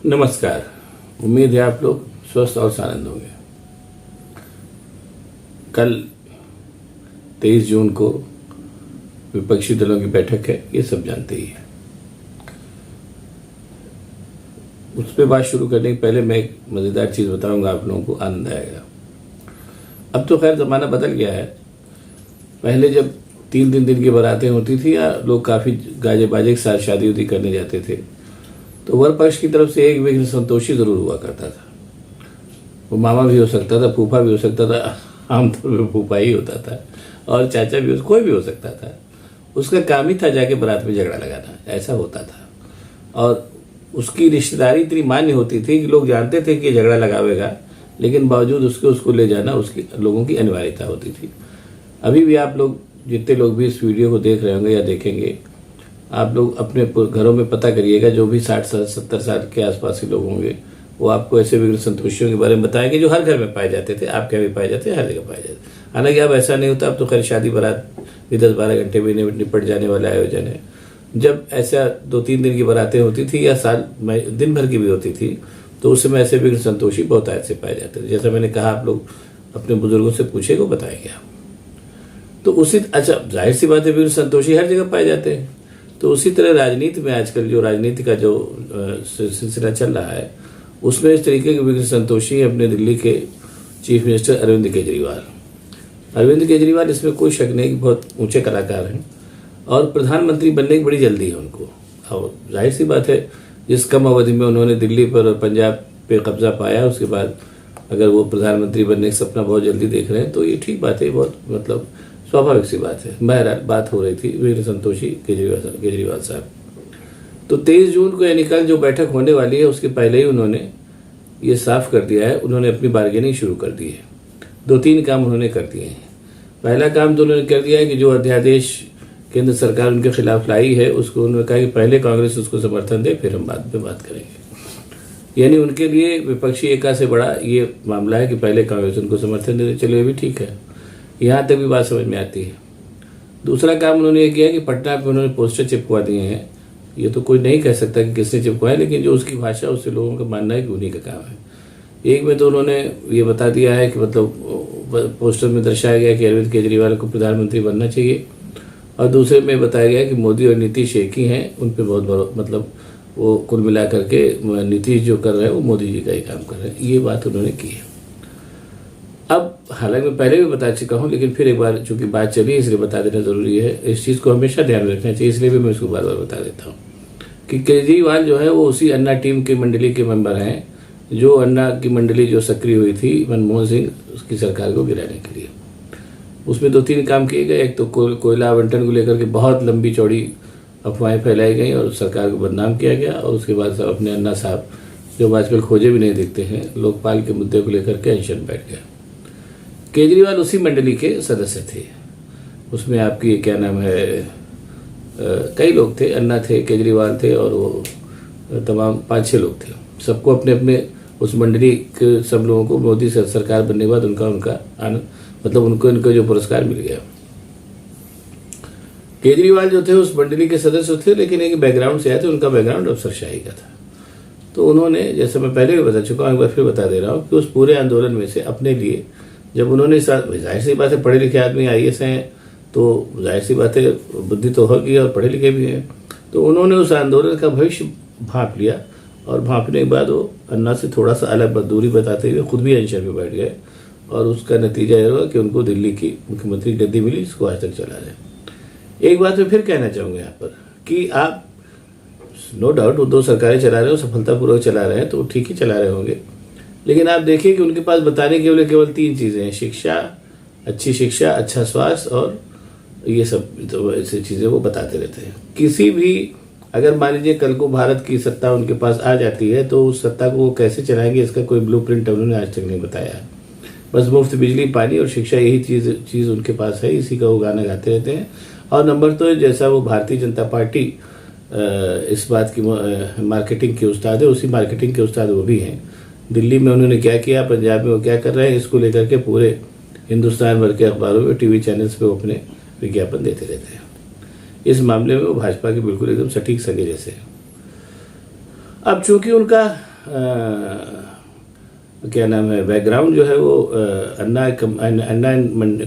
नमस्कार। उम्मीद है आप लोग स्वस्थ और आनंद होंगे। कल 23 जून को विपक्षी दलों की बैठक है, ये सब जानते ही हैं। उस पर बात शुरू करने के पहले मैं एक मज़ेदार चीज़ बताऊंगा, आप लोगों को आनंद आएगा। अब तो खैर ज़माना बदल गया है। पहले जब 3-3 दिन की बारातें होती थी या लोग काफ़ी गाजे बाजे के साथ शादी उदी करने जाते थे, तो वर पक्ष की तरफ से एक विघ्न संतोषी जरूर हुआ करता था। वो मामा भी हो सकता था, फूफा भी हो सकता था, आमतौर पर फूफा ही होता था, और चाचा भी, कोई भी हो सकता था। उसका काम ही था जाके बारात में झगड़ा लगाना, ऐसा होता था। और उसकी रिश्तेदारी इतनी मान्य होती थी कि लोग जानते थे कि झगड़ा लगावेगा, लेकिन बावजूद उसको ले जाना उसकी लोगों की अनिवार्यता होती थी। अभी भी आप लोग, जितने लोग भी इस वीडियो को देख रहे होंगे या देखेंगे, आप लोग अपने घरों में पता करिएगा, जो भी 60 साल 70 साल के आसपास के लोग होंगे, वो आपको ऐसे विघ्न संतोषियों के बारे में बताएंगे जो हर घर में पाए जाते थे। आपके यहाँ भी पाए जाते हैं, हर जगह पाए जाते हैं। हालांकि अब ऐसा नहीं होता, अब तो खैर शादी बारात भी 10-12 घंटे में निपट जाने वाला आयोजन है। जब ऐसा 2-3 दिन की बारातें होती थी या साल में दिन भर की भी होती थी, तो उस समय ऐसे विघ्न संतोषी बहुत ऐसे पाए जाते थे। जैसा मैंने कहा, आप लोग अपने बुजुर्गों से पूछे, वो बताएंगे आप। तो उसी अच्छा, जाहिर सी बात है, विघ्न संतोषी हर जगह पाए जाते हैं। तो उसी तरह राजनीति में आजकल जो राजनीति का जो सिलसिला चल रहा है, उसमें इस तरीके के विघ्न संतोषी अपने दिल्ली के चीफ मिनिस्टर अरविंद केजरीवाल इसमें कोई शक नहीं कि बहुत ऊंचे कलाकार हैं और प्रधानमंत्री बनने की बड़ी जल्दी है उनको। और जाहिर सी बात है, जिस कम अवधि में उन्होंने दिल्ली पर और पंजाब पे कब्जा पाया, उसके बाद अगर वो प्रधानमंत्री बनने का सपना बहुत जल्दी देख रहे हैं, तो ये ठीक बात है, बहुत मतलब स्वाभाविक सी बात है। बहरहाल बात हो रही थी विघ्न संतोषी केजरीवाल साहब। तो 23 जून को यानी कल जो बैठक होने वाली है, उसके पहले ही उन्होंने ये साफ कर दिया है, उन्होंने अपनी बार्गेनिंग शुरू कर दी है। 2-3 काम उन्होंने कर दिए हैं। पहला काम तो उन्होंने कर दिया है कि जो अध्यादेश केंद्र सरकार उनके खिलाफ लाई है, उसको उन्होंने कहा कि पहले कांग्रेस उसको समर्थन दे, फिर हम बाद में बात करेंगे। यानी उनके लिए विपक्षी एका से बड़ा ये मामला है कि पहले कांग्रेस उनको समर्थन दे। चलो, ये भी ठीक है, यहाँ तक भी बात समझ में आती है। दूसरा काम उन्होंने ये किया कि पटना पे उन्होंने पोस्टर चिपकवा दिए हैं। ये तो कोई नहीं कह सकता कि किसने चिपकवाया, लेकिन जो उसकी भाषा, उससे लोगों का मानना है कि उन्हीं का काम है। एक में तो उन्होंने ये बता दिया है कि मतलब पोस्टर में दर्शाया गया कि अरविंद केजरीवाल को प्रधानमंत्री बनना चाहिए, और दूसरे में बताया गया कि मोदी और नीतीश एक ही हैं, उन पर बहुत मतलब वो कुल मिला करके नीतीश जो कर रहे हैं वो मोदी जी का ही काम कर रहे हैं। ये बात उन्होंने की है। अब हालांकि मैं पहले भी बता चुका हूं, लेकिन फिर एक बार चूंकि बात चली, इसलिए बता देना जरूरी है। इस चीज़ को हमेशा ध्यान रखना चाहिए, इसलिए भी मैं इसको बार बार बता देता हूँ कि केजरीवाल जो है वो उसी अन्ना टीम के मंडली के मेंबर हैं, जो अन्ना की मंडली जो सक्रिय हुई थी मनमोहन सिंह उसकी सरकार को गिराने के लिए। उसमें 2-3 काम किए गए। एक तो कोयला आवंटन को लेकर के बहुत लंबी चौड़ी अफवाहें फैलाई गई और सरकार को बदनाम किया गया, और उसके बाद सब अपने अन्ना साहब जो आजकल खोजे भी नहीं दिखते हैं, लोकपाल के मुद्दे को लेकर के अनशन बैठ गया। केजरीवाल उसी मंडली के सदस्य थे। उसमें आपकी क्या नाम है, कई लोग थे, अन्ना थे, केजरीवाल थे, और वो तमाम 5-6 लोग थे। सबको अपने अपने उस मंडली के सब लोगों को मोदी सरकार बनने के बाद उनका मतलब उनको जो पुरस्कार मिल गया। केजरीवाल जो थे उस मंडली के सदस्य थे, लेकिन एक बैकग्राउंड से आए थे, उनका बैकग्राउंड अफसरशाही का था। तो उन्होंने, जैसे मैं पहले भी बता चुका हूँ, एक बार फिर बता दे रहा हूँ कि उस पूरे आंदोलन में से अपने लिए, जब उन्होंने जाहिर सी बात है, पढ़े लिखे आदमी IAS हैं, तो जाहिर सी बात है बुद्धि तो होगी और पढ़े लिखे भी हैं, तो उन्होंने उस आंदोलन का भविष्य भांप लिया, और भांपने के बाद वो अन्ना से थोड़ा सा अलग दूरी बताते हुए खुद भी अनशन में बैठ गए, और उसका नतीजा यह हुआ कि उनको दिल्ली की मुख्यमंत्री गद्दी मिली, इसको आज तक चला रहे। एक बात मैं फिर कहना चाहूँगा यहाँ पर कि आप नो डाउट वो 2 सरकारें चला रहे हो, सफलतापूर्वक चला रहे हैं, तो ठीक ही चला रहे होंगे, लेकिन आप देखिए कि उनके पास बताने के लिए केवल 3 चीज़ें हैं: शिक्षा, अच्छी शिक्षा, अच्छा स्वास्थ्य, और ये सब तो ऐसी चीज़ें वो बताते रहते हैं। किसी भी, अगर मान लीजिए कल को भारत की सत्ता उनके पास आ जाती है, तो उस सत्ता को वो कैसे चलाएंगे, इसका कोई ब्लूप्रिंट उन्होंने आज तक नहीं बताया। बस मुफ्त बिजली, पानी और शिक्षा, यही चीज़ उनके पास है, इसी का वो गाना गाते रहते हैं। और नंबर तो जैसा वो भारतीय जनता पार्टी इस बात की मार्केटिंग के उस्ताद है, उसी मार्केटिंग के उस्ताद वो भी हैं। दिल्ली में उन्होंने क्या किया, पंजाब में वो क्या कर रहे हैं, इसको लेकर के पूरे हिंदुस्तान भर के अखबारों में, TV चैनल्स पे वो अपने विज्ञापन देते रहते हैं। इस मामले में वो भाजपा के बिल्कुल एकदम सटीक सगे जैसे हैं। अब चूंकि उनका क्या नाम है, बैकग्राउंड जो है वो अन्ना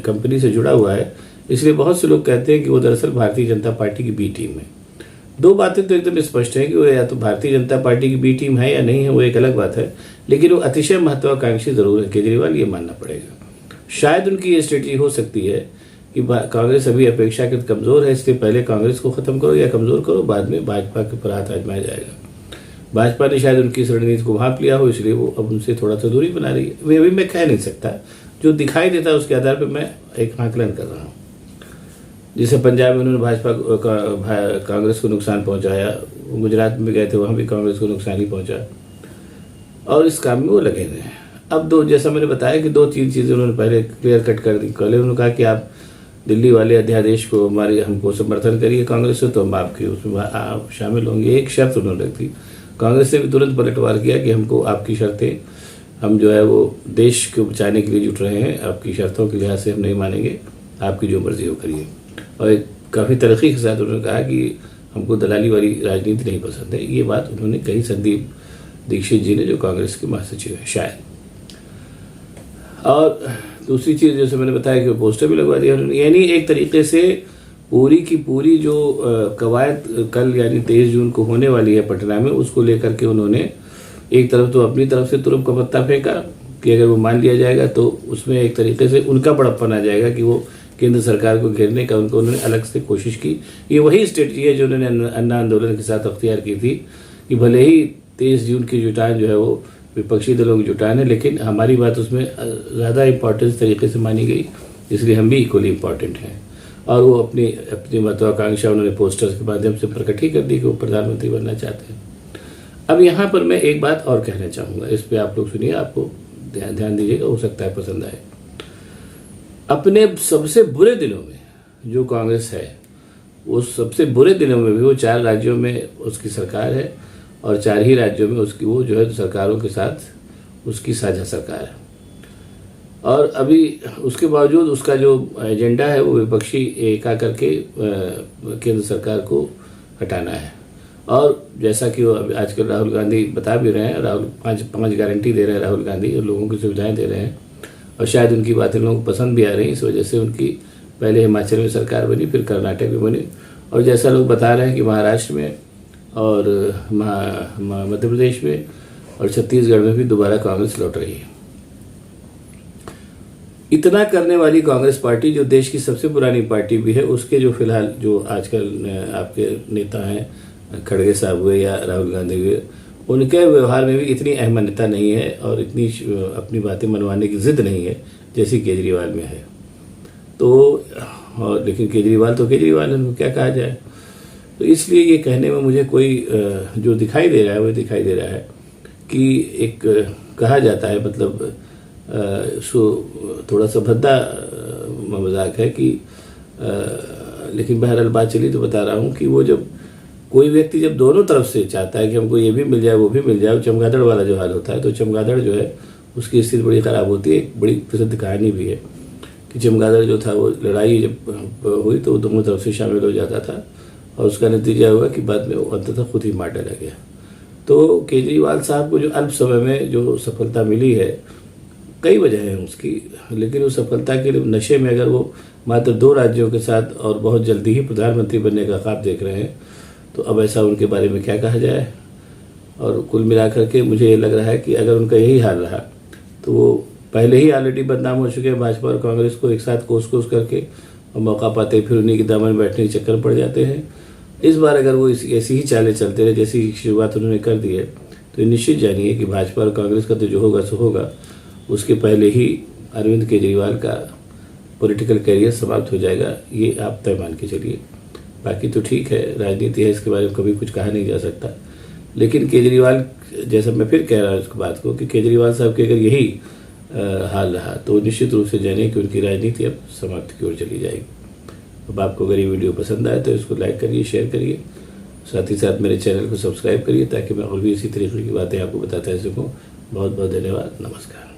कंपनी से जुड़ा हुआ है, इसलिए बहुत से लोग कहते हैं कि वो दरअसल भारतीय जनता पार्टी की बी टीम है। दो बातें तो एकदम स्पष्ट है कि वो या तो भारतीय जनता पार्टी की बी टीम है या नहीं है, वो एक अलग बात है, लेकिन वो अतिशय महत्वाकांक्षी जरूर है केजरीवाल, ये मानना पड़ेगा। शायद उनकी ये स्ट्रेटजी हो सकती है कि कांग्रेस अभी अपेक्षाकृत कमजोर है, इसलिए पहले कांग्रेस को खत्म करो या कमजोर करो, बाद में भाजपा के ऊपर हाथ आजमाया जाएगा। भाजपा ने शायद उनकी इस रणनीति को भांप लिया हो, इसलिए वो अब उनसे थोड़ा सा दूरी बना रही है। वे अभी मैं कह नहीं सकता, जो दिखाई देता है उसके आधार पर मैं एक आकलन कर रहा हूँ। जैसे पंजाब में उन्होंने कांग्रेस को नुकसान पहुंचाया, गुजरात में गए थे, वहां भी कांग्रेस को नुकसान ही पहुंचा, और इस काम में वो लगे हुए हैं। अब जैसा मैंने बताया कि 2-3 चीजें उन्होंने पहले क्लियर कट कर दी। पहले उन्होंने कहा कि आप दिल्ली वाले अध्यादेश को हमको समर्थन करिए कांग्रेस से, तो हम आपके उसमें शामिल होंगे। एक शर्त उन्होंने रख दी। कांग्रेस ने भी तुरंत पलटवार किया कि हमको आपकी शर्तें, हम जो है वो देश को बचाने के लिए जुट रहे हैं, आपकी शर्तों के लिहाज से हम नहीं मानेंगे, आपकी जो मर्जी हो करिए। और एक काफ़ी तरक्की के साथ उन्होंने कहा कि हमको दलाली वाली राजनीति नहीं पसंद है। ये बात उन्होंने कही संदीप दीक्षित जी ने, जो कांग्रेस के महासचिव है शायद। और दूसरी चीज़ जैसे मैंने बताया कि पोस्टर भी लगवा दिया उन्होंने, यानी एक तरीके से पूरी की पूरी जो कवायद कल यानी 23 जून को होने वाली है पटना में, उसको लेकर के उन्होंने एक तरफ तो अपनी तरफ से तुरंत का पत्ता फेंका कि अगर वो मान लिया जाएगा तो उसमें एक तरीके से उनका बड़प्पन आ जाएगा कि वो केंद्र सरकार को घेरने का उन्होंने अलग से कोशिश की। ये वही स्ट्रेटजी है जो उन्होंने अन्ना आंदोलन के साथ अख्तियार की थी कि भले ही 23 जून की जुटान जो है वो विपक्षी दलों की जुटान है, लेकिन हमारी बात उसमें ज़्यादा इम्पोर्टेंस तरीके से मानी गई, इसलिए हम भी इक्वली इम्पॉर्टेंट हैं। और वो अपनी महत्वाकांक्षा उन्होंने पोस्टर्स के माध्यम से प्रकट ही कर दी कि वो प्रधानमंत्री बनना चाहते हैं। अब यहाँ पर मैं एक बात और कहना चाहूँगा, इस पर आप लोग सुनिए, आपको ध्यान दीजिएगा, हो सकता है पसंद आए। अपने सबसे बुरे दिनों में जो कांग्रेस है, उस सबसे बुरे दिनों में भी वो 4 राज्यों में उसकी सरकार है और 4 ही राज्यों में उसकी वो जो है सरकारों के साथ उसकी साझा सरकार है। और अभी उसके बावजूद उसका जो एजेंडा है वो विपक्षी एका करके केंद्र सरकार को हटाना है। और जैसा कि वो आजकल राहुल गांधी बता भी रहे हैं, राहुल पांच गारंटी दे रहे हैं राहुल गांधी, और लोगों की सुविधाएं दे रहे हैं, और शायद उनकी बातें लोगों को पसंद भी आ रही हैं। इस वजह से उनकी पहले हिमाचल में सरकार बनी, फिर कर्नाटक में बनी, और जैसा लोग बता रहे हैं कि महाराष्ट्र में और मध्य प्रदेश में और छत्तीसगढ़ में भी दोबारा कांग्रेस लौट रही है। इतना करने वाली कांग्रेस पार्टी, जो देश की सबसे पुरानी पार्टी भी है, उसके जो फिलहाल जो आजकल आपके नेता हैं, खड़गे साहब हुए या राहुल गांधी हुए, उनके व्यवहार में भी इतनी अहमियत नहीं है और इतनी अपनी बातें मनवाने की जिद नहीं है जैसी केजरीवाल में है। तो और लेकिन केजरीवाल तो केजरीवाल है, उनको क्या कहा जाए। तो इसलिए ये कहने में मुझे कोई जो दिखाई दे रहा है वो दिखाई दे रहा है कि एक कहा जाता है, मतलब थोड़ा सा भद्दा मजाक है कि लेकिन बहरहाल बात चली तो बता रहा हूँ कि वो जब कोई व्यक्ति जब दोनों तरफ से चाहता है कि हमको ये भी मिल जाए वो भी मिल जाए, चमगादड़ वाला जो हाल होता है, तो चमगादड़ जो है उसकी स्थिति बड़ी ख़राब होती है। एक बड़ी प्रसिद्ध कहानी भी है कि चमगादड़ जो था वो लड़ाई जब हुई तो वो दोनों तरफ से शामिल हो जाता था, और उसका नतीजा हुआ कि बाद में वो अंततः खुद ही मार डाला गया। तो केजरीवाल साहब को जो अल्प समय में जो सफलता मिली है, कई वजह हैं उसकी, लेकिन उस सफलता के नशे में अगर वो मात्र 2 राज्यों के साथ और बहुत जल्दी ही प्रधानमंत्री बनने का ख्वाब देख रहे हैं, तो अब ऐसा उनके बारे में क्या कहा जाए। और कुल मिलाकर के मुझे ये लग रहा है कि अगर उनका यही हाल रहा तो वो पहले ही ऑलरेडी बदनाम हो चुके हैं, भाजपा और कांग्रेस को एक साथ कोस करके, और मौका पाते फिर उन्हीं के दामन में बैठने के चक्कर पड़ जाते हैं। इस बार अगर वो ऐसी ही चालें चलते रहे जैसी शुरुआत उन्होंने कर दी है, तो निश्चित जानिए कि भाजपा और कांग्रेस का तो जो होगा सो होगा, उसके पहले ही अरविंद केजरीवाल का पॉलिटिकल करियर समाप्त हो जाएगा, ये आप तय मान के चलिए। बाकी तो ठीक है, राजनीति है, इसके बारे में कभी कुछ कहा नहीं जा सकता। लेकिन केजरीवाल, जैसा मैं फिर कह रहा हूँ इस बात को, कि केजरीवाल साहब के अगर यही हाल रहा तो निश्चित रूप से जानिए कि उनकी राजनीति अब समाप्ति की ओर चली जाएगी। अब आपको अगर ये वीडियो पसंद आए तो इसको लाइक करिए, शेयर करिए, साथ ही साथ मेरे चैनल को सब्सक्राइब करिए, ताकि मैं और भी इसी तरीके की बातें आपको बताता रह सकूँ। बहुत बहुत धन्यवाद, नमस्कार।